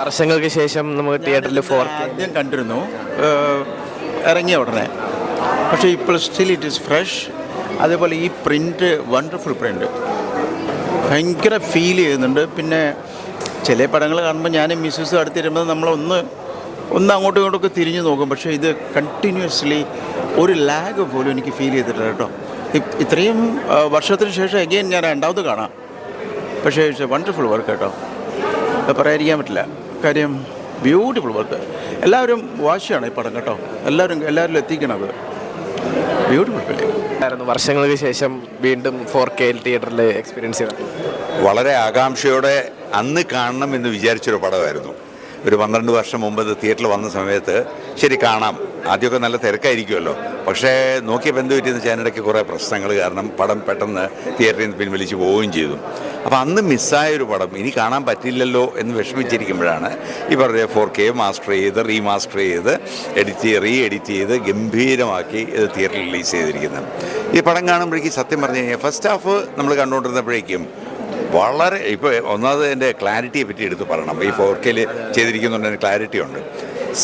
വർഷങ്ങൾക്ക് ശേഷം നമുക്ക് തിയേറ്ററിൽ ആദ്യം കണ്ടിരുന്നു ഇറങ്ങിയ ഉടനെ. പക്ഷേ ഇപ്പോൾ സ്റ്റിൽ ഇറ്റ് ഈസ് ഫ്രഷ്. അതേപോലെ ഈ പ്രിൻ്റ് വണ്ടർഫുൾ പ്രിൻ്റ് ഭയങ്കര ഫീൽ ചെയ്യുന്നുണ്ട്. പിന്നെ ചില പടങ്ങൾ കാണുമ്പോൾ ഞാനും മിസ്സസും അടുത്തിരുമ്പോൾ നമ്മളൊന്ന് അങ്ങോട്ടും ഇങ്ങോട്ടൊക്കെ തിരിഞ്ഞു നോക്കും. പക്ഷേ ഇത് കണ്ടിന്യൂസ്ലി ഒരു ലാഗ് പോലും എനിക്ക് ഫീൽ ചെയ്തിട്ടില്ല കേട്ടോ. ഇത്രയും വർഷത്തിന് ശേഷം എഗെയിൻ ഞാൻ രണ്ടാമത് കാണാം. പക്ഷേ ഇറ്റ്സ് എ വണ്ടർഫുൾ വർക്ക് കേട്ടോ, പറയാതിരിക്കാൻ പറ്റില്ല. കാര്യം ബ്യൂട്ടിഫുൾ വർക്ക്. എല്ലാവരും വാശിയാണ് ഈ പടം കേട്ടോ, എല്ലാവരും എത്തിക്കണത്. Beautiful film. വർഷങ്ങൾക്ക് ശേഷം വീണ്ടും 4K തിയേറ്ററിൽ എക്സ്പീരിയൻസ് ചെയ്തു. വളരെ ആകാംക്ഷയോടെ അന്ന് കാണണം എന്ന് വിചാരിച്ചൊരു പടമായിരുന്നു. ഒരു 12 വർഷം മുമ്പ് തിയേറ്ററിൽ വന്ന സമയത്ത് ശരി കാണാം, ആദ്യമൊക്കെ നല്ല തിരക്കായിരിക്കുമല്ലോ. പക്ഷേ നോക്കിയപ്പോൾ എന്ത് പറ്റിയെന്ന് വെച്ചാൽ അതിനിടയ്ക്ക് കുറേ പ്രശ്നങ്ങൾ കാരണം പടം പെട്ടെന്ന് തിയേറ്ററിൽ നിന്ന് പിൻവലിച്ച് പോവുകയും ചെയ്തു. അപ്പോൾ അന്ന് മിസ്സായൊരു പടം ഇനി കാണാൻ പറ്റില്ലല്ലോ എന്ന് വിഷമിച്ചിരിക്കുമ്പോഴാണ് ഈ പറഞ്ഞ 4K മാസ്റ്റർ ചെയ്ത് റീമാസ്റ്റർ ചെയ്ത് എഡിറ്റ് ചെയ്ത് ഗംഭീരമാക്കി ഇത് തിയേറ്ററിൽ റിലീസ് ചെയ്തിരിക്കുന്നത്. ഈ പടം കാണുമ്പോഴേക്കും സത്യം പറഞ്ഞു കഴിഞ്ഞാൽ ഫസ്റ്റ് ഹാഫ് നമ്മൾ കണ്ടുകൊണ്ടിരുന്നപ്പോഴേക്കും വളരെ ഇപ്പോൾ ഒന്നാമത് എൻ്റെ ക്ലാരിറ്റിയെ പറ്റി എടുത്ത് പറയണം. ഈ 4K ചെയ്തിരിക്കുന്നതുകൊണ്ട് ക്ലാരിറ്റി ഉണ്ട്.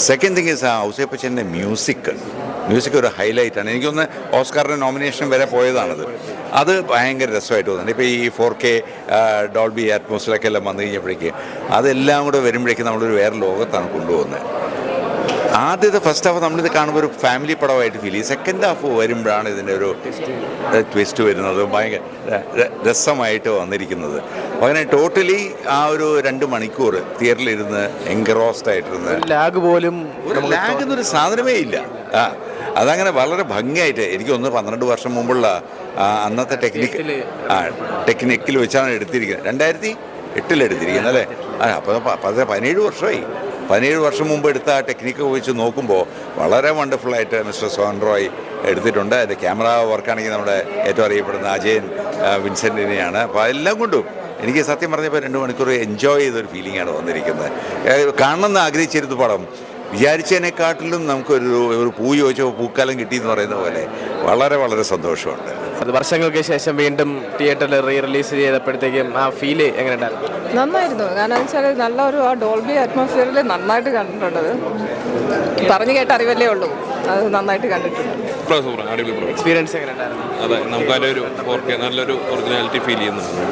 സെക്കൻഡ് തിങ് ഈസ് ഔസേപ്പച്ചൻ്റെ മ്യൂസിക് ഒരു ഹൈലൈറ്റാണ്. എനിക്കൊന്ന് ഓസ്കാറിൻ്റെ നോമിനേഷൻ വരെ പോയതാണത്. അത് ഭയങ്കര രസമായിട്ട് തോന്നുന്നുണ്ട്. ഇപ്പോൾ ഈ 4K ഡോൾബി അറ്റ്മോസ്ഫിയറൊക്കെ എല്ലാം വന്നു കഴിഞ്ഞപ്പോഴേക്ക് അതെല്ലാം കൂടെ വരുമ്പോഴേക്കും നമ്മളൊരു വേറെ ലോകത്താണ് കൊണ്ടുപോകുന്നത്. ആദ്യത്തെ ഫസ്റ്റ് ഹാഫ് നമ്മളിത് കാണുമ്പോൾ ഒരു ഫാമിലി പടമായിട്ട് ഫീൽ ചെയ്യും. സെക്കൻഡ് ഹാഫ് വരുമ്പോഴാണ് ഇതിൻ്റെ ഒരു ട്വിസ്റ്റ് വരുന്നത്, ഭയങ്കര രസമായിട്ട് വന്നിരിക്കുന്നത്. അങ്ങനെ ടോട്ടലി ആ ഒരു 2 മണിക്കൂർ തിയേറ്ററിലിരുന്ന് എൻഗ്രോസ്ഡ് ആയിട്ടിരുന്ന് ലാഗ് എന്നൊരു സാധനമേ ഇല്ല. അതങ്ങനെ വളരെ ഭംഗിയായിട്ട് എനിക്ക് ഒന്ന് 12 വർഷം മുമ്പുള്ള അന്നത്തെ ടെക്നിക്കിൽ വെച്ചാണ് എടുത്തിരിക്കുന്നത്. 2008 എടുത്തിരിക്കുന്നത് അല്ലേ? അപ്പോൾ 17 വർഷമായി. 17 വർഷം മുമ്പ് എടുത്ത ആ ടെക്നിക്ക് വെച്ച് നോക്കുമ്പോൾ വളരെ വണ്ടർഫുള്ളായിട്ട് മിസ്റ്റർ സോഹൻ റോയ് എടുത്തിട്ടുണ്ട്. അതിൻ്റെ ക്യാമറ വർക്കാണെങ്കിൽ നമ്മുടെ ഏറ്റവും അറിയപ്പെടുന്ന അജയൻ വിൻസെൻറ്റിനെയാണ്. അപ്പോൾ അതെല്ലാം കൊണ്ടും എനിക്ക് സത്യം പറഞ്ഞപ്പോൾ 2 മണിക്കൂർ എൻജോയ് ചെയ്തൊരു ഫീലിംഗാണ് വന്നിരിക്കുന്നത്. കാണണമെന്ന് ആഗ്രഹിച്ചിരുന്ന പടം വിചാരിച്ചതിനെക്കാട്ടിലും നമുക്കൊരു പൂ ചോദിച്ചപ്പോൾ പൂക്കാലം കിട്ടിയെന്ന് പറയുന്ന പോലെ വളരെ വളരെ സന്തോഷമുണ്ട്. അത് വർഷങ്ങൾക്ക് ശേഷം വീണ്ടും തിയേറ്ററിൽ റിലീസ് ചെയ്തപ്പോഴത്തേക്കും ആ ഫീല് എങ്ങനെ ഉണ്ടായിരുന്നു? നന്നായിരുന്നു. കാരണം വെച്ചാൽ നല്ലൊരു ആ ഡോൾബി അറ്റ്മോസ്ഫിയറിൽ നന്നായിട്ട് കണ്ടിട്ടുണ്ടത്. പറഞ്ഞു കേട്ട അറിവല്ലേ ഉള്ളൂ, അത് നന്നായിട്ട് കണ്ടിട്ടുണ്ട്. എക്സ്പീരിയൻസ് എങ്ങനെ ഉണ്ടായിരുന്നു? അതെ, നമുക്ക് അതിലൊരു 4K നല്ലൊരു ഒറിജിനാലിറ്റി ഫീൽ ചെയ്യുന്നുണ്ട്.